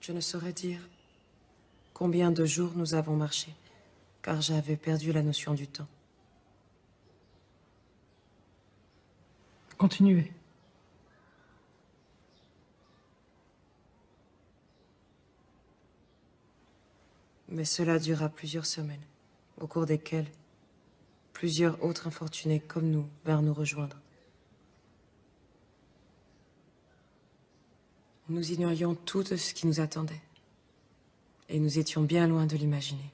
Je ne saurais dire combien de jours nous avons marché, car j'avais perdu la notion du temps. Continuez. Mais cela dura plusieurs semaines, au cours desquelles plusieurs autres infortunés comme nous vinrent nous rejoindre. Nous ignorions tout de ce qui nous attendait. Et nous étions bien loin de l'imaginer.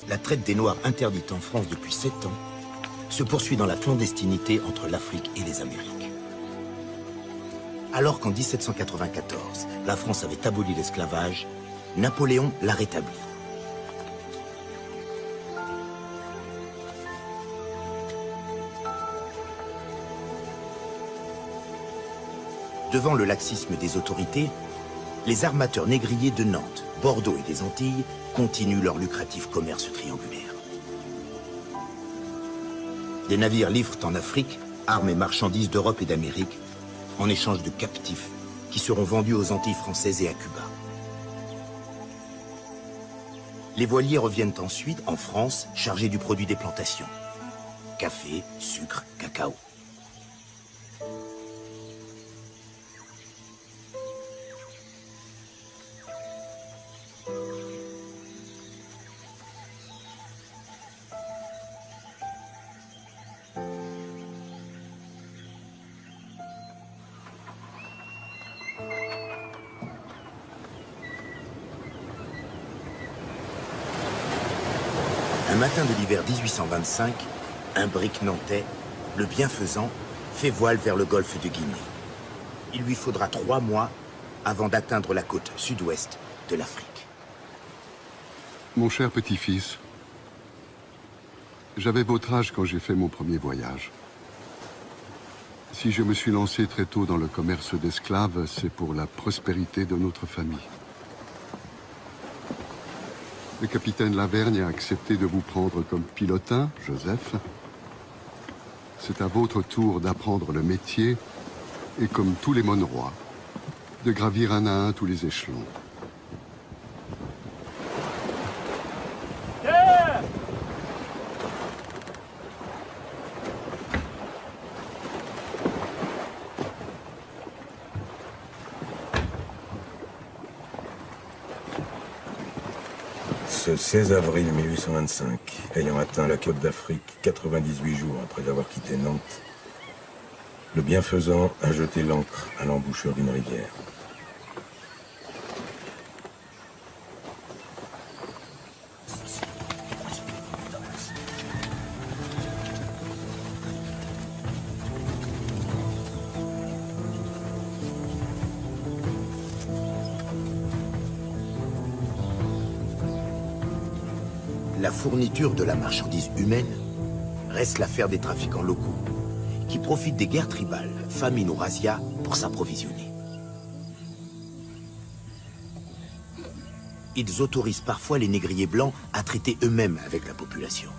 La traite des Noirs interdite en France depuis 7 ans se poursuit dans la clandestinité entre l'Afrique et les Amériques. Alors qu'en 1794, la France avait aboli l'esclavage, Napoléon l'a rétabli. Devant le laxisme des autorités, les armateurs négriers de Nantes, Bordeaux et des Antilles continuent leur lucratif commerce triangulaire. Des navires livrent en Afrique armes et marchandises d'Europe et d'Amérique en échange de captifs qui seront vendus aux Antilles françaises et à Cuba. Les voiliers reviennent ensuite en France chargés du produit des plantations. Café, sucre, cacao. Un matin de l'hiver 1825, un brick nantais, le bienfaisant, fait voile vers le golfe de Guinée. Il lui faudra 3 mois avant d'atteindre la côte sud-ouest de l'Afrique. Mon cher petit-fils, j'avais votre âge quand j'ai fait mon premier voyage. Si je me suis lancé très tôt dans le commerce d'esclaves, c'est pour la prospérité de notre famille. Le capitaine Lavergne a accepté de vous prendre comme pilotin, Joseph. C'est à votre tour d'apprendre le métier et, comme tous les monrois, de gravir un à un tous les échelons. Ce 16 avril 1825, ayant atteint la côte d'Afrique 98 jours après avoir quitté Nantes, le bienfaisant a jeté l'ancre à l'embouchure d'une rivière. La fourniture de la marchandise humaine reste l'affaire des trafiquants locaux, qui profitent des guerres tribales, famine ou razzia, pour s'approvisionner. Ils autorisent parfois les négriers blancs à traiter eux-mêmes avec la population.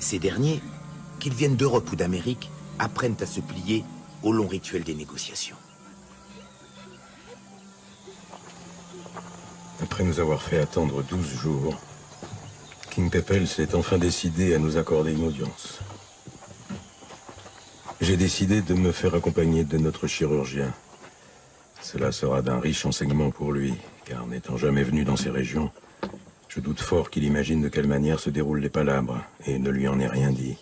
Ces derniers, qu'ils viennent d'Europe ou d'Amérique, apprennent à se plier au long rituel des négociations. Après nous avoir fait attendre 12 jours, King Pepel s'est enfin décidé à nous accorder une audience. J'ai décidé de me faire accompagner de notre chirurgien, Cela sera d'un riche enseignement pour lui, car n'étant jamais venu dans ces régions, je doute fort qu'il imagine de quelle manière se déroulent les palabres, et ne lui en ai rien dit.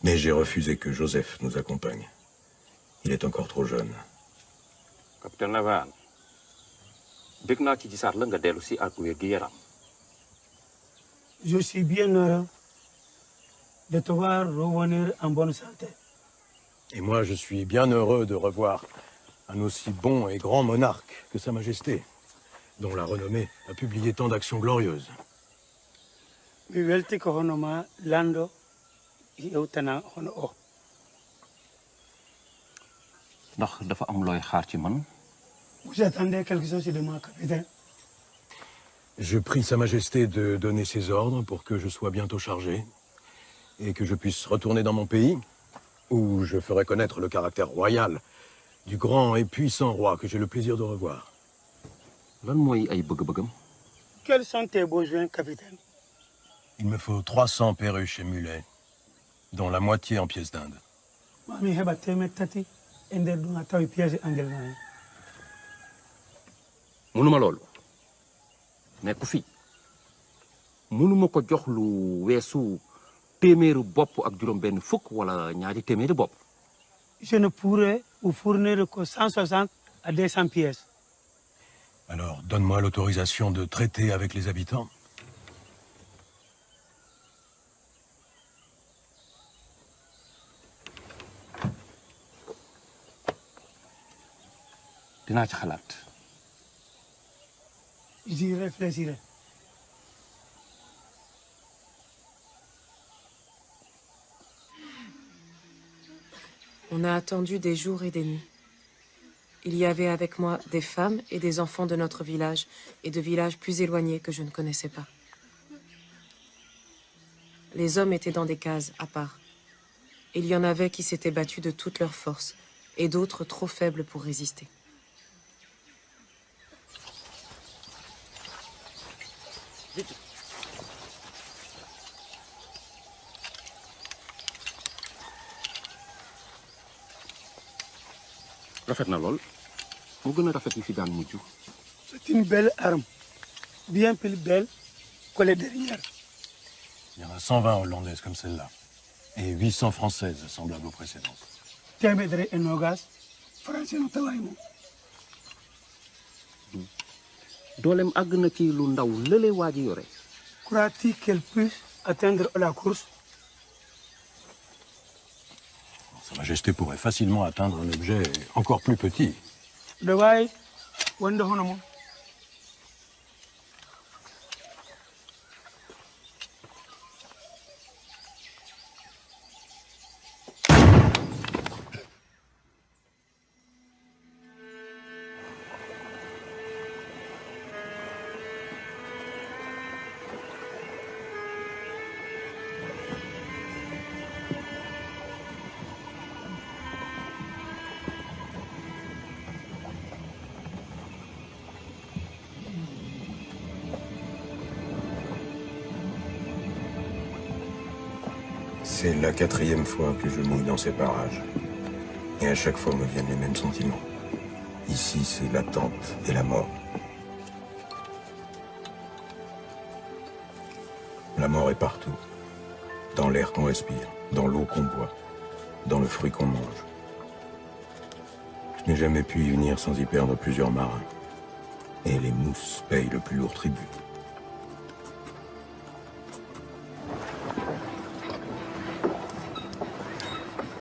Mais j'ai refusé que Joseph nous accompagne. Il est encore trop jeune. Capitaine Laverne, bëgg naa ci gisaat la nga dellu si ak wér gi yaram. Je suis bien heureux de te voir revenir en bonne santé. Et moi, je suis bien heureux de revoir un aussi bon et grand monarque que Sa Majesté, dont la renommée a publié tant d'actions glorieuses. Mi welti ko hono ma lando yewtana hono o. Ndax dafa am looy xaar ci man. Vous attendez quelque chose de moi, capitaine? Je prie Sa Majesté de donner ses ordres pour que je sois bientôt chargé et que je puisse retourner dans mon pays, où je ferai connaître le caractère royal du grand et puissant roi que j'ai le plaisir de revoir. Lan mooy ay bëgg-bëggam. Quels sont tes besoins, capitaine? Il me faut 300 perruches et mulets, dont la moitié en pièces d'Inde. Mami heba temet tati e nder ɗum a tawi piège angel na hen. Mënuma loolu nekku fi mënuma ko jox lu weesu téeméeri bopp ak juróom-benn fukk wala ñaari téeméeri bopp. Je ne pourrais vous fournir que 160 à 200 pièces. Alors, donne-moi l'autorisation de traiter avec les habitants. Dinaa ci xalaat. J'y réfléchirai. On a attendu des jours et des nuits. Il y avait avec moi des femmes et des enfants de notre village et de villages plus éloignés que je ne connaissais pas. Les hommes étaient dans des cases à part. Il y en avait qui s'étaient battus de toute leur force et d'autres trop faibles pour résister. Rafet na lool mu gën a rafet yi fi daan mujj. C'est une belle arme, bien plus belle que les dernières. Il y en a 120 hollandaises comme celle-là, et 800 françaises semblables aux précédentes. Téeméer et nogas, français no tawaay moom. Doolem àgg na ci lu ndaw lële waa ji yore. Crois-tu qu'elle puisse atteindre la course? Sa Majesté pourrait facilement atteindre un objet encore plus petit. De waay wonde hono moom. C'est la 4e fois que je mouille dans ces parages. Et à chaque fois me viennent les mêmes sentiments. Ici, c'est l'attente et la mort. La mort est partout. Dans l'air qu'on respire, dans l'eau qu'on boit, dans le fruit qu'on mange. Je n'ai jamais pu y venir sans y perdre plusieurs marins. Et les mousses payent le plus lourd tribut.